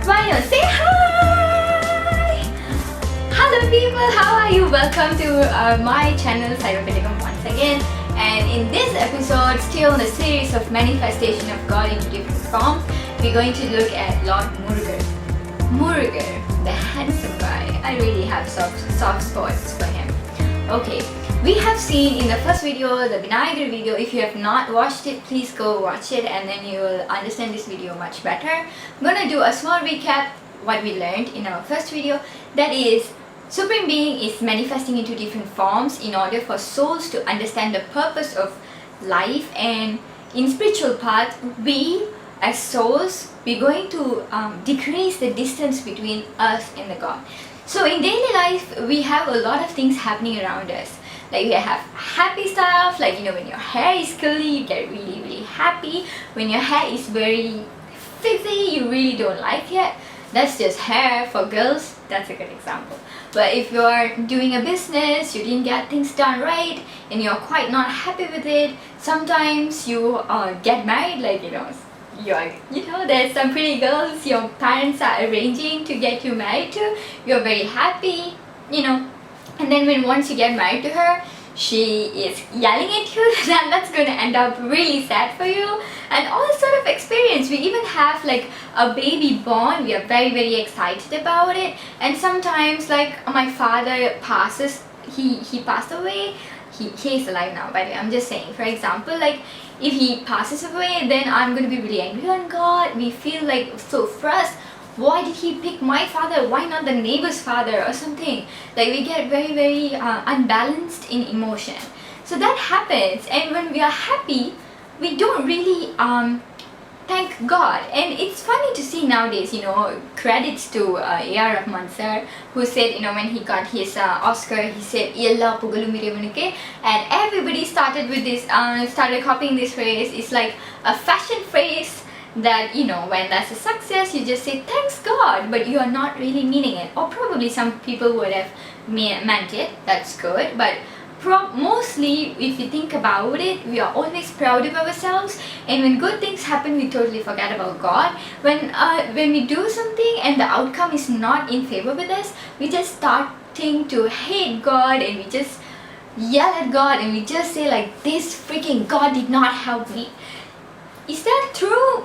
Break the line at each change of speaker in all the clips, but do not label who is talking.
Why not say hi? Hello people, how are you? Welcome to my channel Saivism once again. And in this episode, still in the series of manifestation of God into different forms, we're going to look at Lord Murugan. Murugan, the handsome guy. I really have soft spots for him. Okay, we have seen in the first video, the Vinayagar video. If you have not watched it, please go watch it and then you will understand this video much better. I'm gonna do a small recap what we learned in our first video. That is, Supreme Being is manifesting into different forms in order for souls to understand the purpose of life, and in spiritual path, we as souls, we're going to decrease the distance between us and the God. So in daily life, we have a lot of things happening around us. Like we have happy stuff, like when your hair is curly, you get really happy. When your hair is very frizzy, you really don't like it. That's just hair. For girls, that's a good example. But if you're doing a business, you didn't get things done right, and you're quite not happy with it, sometimes you get married, like there's some pretty girls your parents are arranging to get you married to. You're very happy, and then once you get married to her, she is yelling at you, then that's going to end up really sad for you. And all sort of experience. We even have like a baby born, we are very excited about it. And sometimes, like, my father passes, he passed away. He is alive now, by the way, I'm just saying. For example, like, if he passes away, then I'm going to be really angry on God. We feel like so frustrated. Why did he pick my father? Why not the neighbor's father or something? Like, we get very unbalanced in emotion. So that happens, and when we are happy, we don't really thank God. And it's funny to see nowadays, credits to A.R. Rahman sir, who said, when he got his Oscar, he said, "Yalla pugalu irevanuke," and everybody started with this, started copying this phrase. It's like a fashion phrase that when that's a success, you just say thanks God, but you are not really meaning it. Or probably some people would have meant it. That's good, but mostly, if you think about it, we are always proud of ourselves, and when good things happen, we totally forget about God. When we do something and the outcome is not in favor with us, we just starting to hate God, and we just yell at God, and we just say like, this freaking God did not help me. Is that true?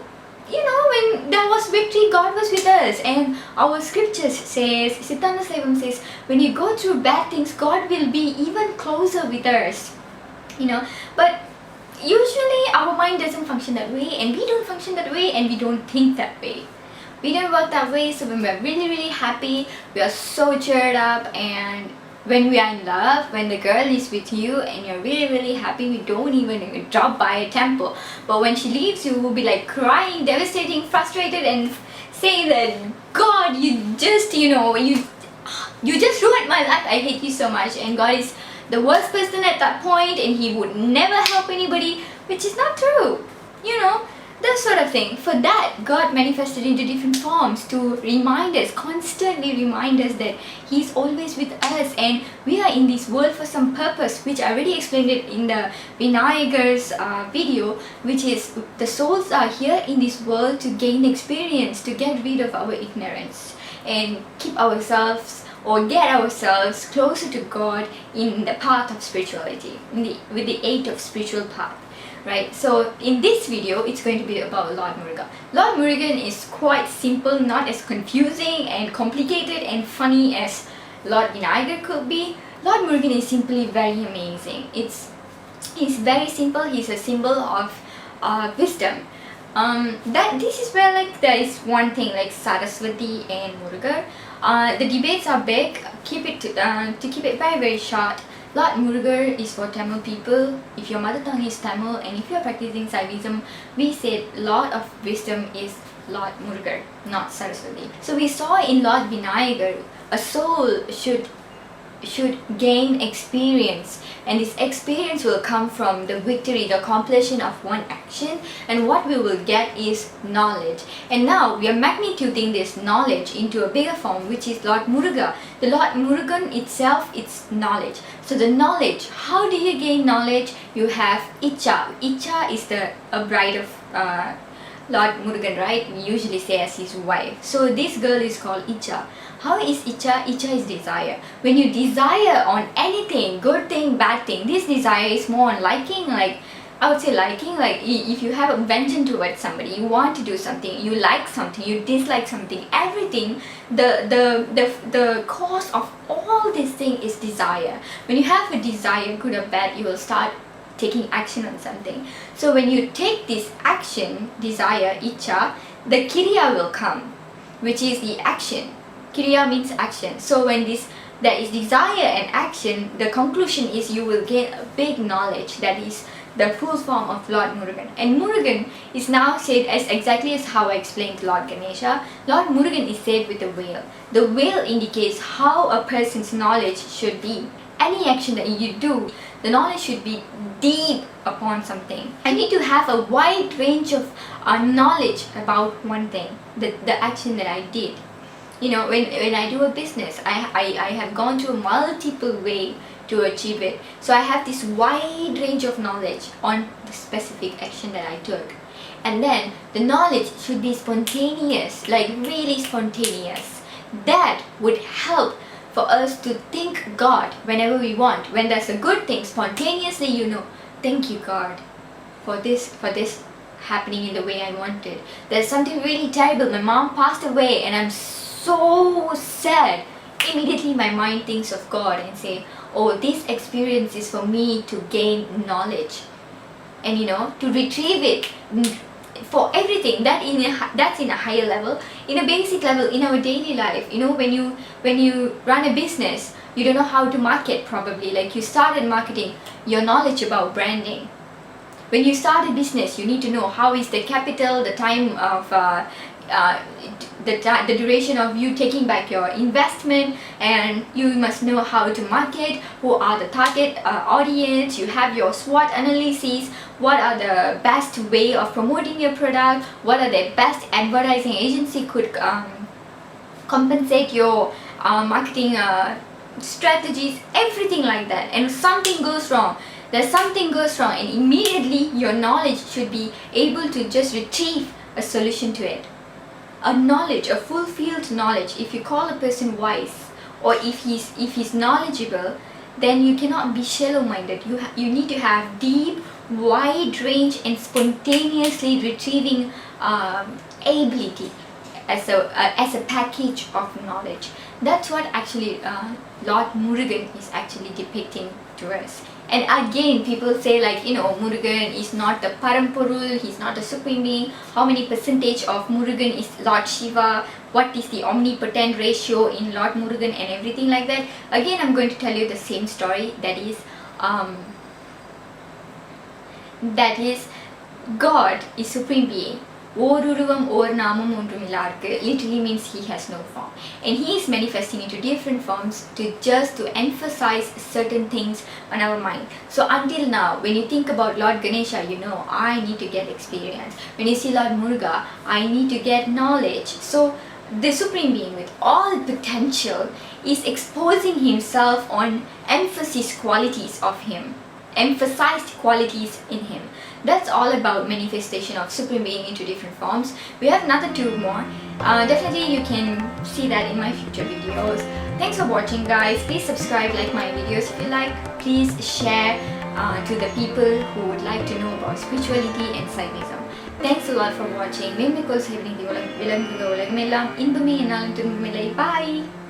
When there was victory, God was with us, and our scriptures says, Saivism says, when you go through bad things, God will be even closer with us. But usually our mind doesn't function that way, and we don't function that way, and we don't think that way. We don't work that way. So when we're really happy, we are so cheered up, and when we are in love, when the girl is with you and you're really happy, we don't even drop by a temple. But when she leaves you, we'll be like crying, devastating, frustrated, and saying that, God, you just, you just ruined my life. I hate you so much. And God is the worst person at that point, and he would never help anybody, which is not true. That sort of thing. For that, God manifested into different forms to remind us, constantly remind us that He's always with us, and we are in this world for some purpose, which I already explained it in the Vinayagar's video, which is the souls are here in this world to gain experience, to get rid of our ignorance, and keep ourselves or get ourselves closer to God in the path of spirituality, with the aid of spiritual path. Right, so in this video, it's going to be about Lord Murugan. Lord Murugan is quite simple, not as confusing and complicated and funny as Lord Vinayagar could be. Lord Murugan is simply very amazing. He's very simple. He's a symbol of wisdom. This is where, like, there is one thing like Saraswati and Murugan. The debates are big. To keep it very short, Lord Murugan is for Tamil people. If your mother tongue is Tamil, and if you are practicing Saivism, we said Lord of Wisdom is Lord Murugan, not Saraswati. So we saw in Lord Vinayagar, a soul should gain experience, and this experience will come from the victory, the completion of one action, and what we will get is knowledge. And now we are magnituding this knowledge into a bigger form, which is Lord Murugan. The Lord Murugan itself, it's knowledge. So the knowledge, how do you gain knowledge? You have Icha. Icha is a bride of Lord Murugan, right? We usually say as his wife. So this girl is called Icha. How is Icha? Icha is desire. When you desire on anything, good thing, bad thing, this desire is more on liking, like I would say liking, like if you have a vengeance towards somebody, you want to do something, you like something, you dislike something, everything, the cause of all this thing is desire. When you have a desire, good or bad, you will start taking action on something. So when you take this action, desire, icha, the kriya will come, which is the action. Kriya means action. So when there is desire and action, the conclusion is you will gain a big knowledge, that is the full form of Lord Murugan. And Murugan is now said as exactly as how I explained to Lord Ganesha. Lord Murugan is said with a whale. The whale indicates how a person's knowledge should be. Any action that you do, the knowledge should be deep upon something. I need to have a wide range of knowledge about one thing, the action that I did. You know, when I do a business, I have gone through multiple way to achieve it. So I have this wide range of knowledge on the specific action that I took. And then the knowledge should be spontaneous, like really spontaneous. That would help for us to thank God whenever we want. When there's a good thing, spontaneously you know, thank you God for this happening in the way I wanted. There's something really terrible, my mom passed away and I'm so sad. Immediately my mind thinks of God and say, oh, this experience is for me to gain knowledge, and you know, to retrieve it for everything that's in a higher level. In a basic level, in our daily life, you know, when you run a business, you don't know how to market, probably like you started marketing, your knowledge about branding. When you start a business, you need to know how is the capital, the time of the duration of you taking back your investment, and you must know how to market, who are the target audience. You have your SWOT analysis, what are the best way of promoting your product, what are the best advertising agency could compensate your marketing strategies, everything like that. And something goes wrong, and immediately your knowledge should be able to just retrieve a solution to it. A knowledge, a fulfilled knowledge. If you call a person wise, or if he's knowledgeable, then you cannot be shallow-minded. You need to have deep, wide range and spontaneously retrieving ability as a package of knowledge. That's what actually Lord Murugan is actually depicting to us. And again, people say like, you know, Murugan is not the Parampurul, he's not the Supreme Being. How many percentage of Murugan is Lord Shiva? What is the omnipotent ratio in Lord Murugan and everything like that? Again, I'm going to tell you the same story, that is God is Supreme Being. Oruruvam or namam ondrumillarku literally means he has no form, and he is manifesting into different forms to emphasize certain things on our mind. So until now, when you think about Lord Ganesha, you know, I need to get experience. When you see Lord Muruga, I need to get knowledge. So the Supreme Being with all potential is exposing himself on emphasis qualities of him, emphasized qualities in him. That's all about manifestation of Supreme Being into different forms. We have another two more. Definitely you can see that in my future videos. Thanks for watching, guys. Please subscribe, like my videos if you like. Please share to the people who would like to know about spirituality and Saivism. Thanks a lot for watching. Bye.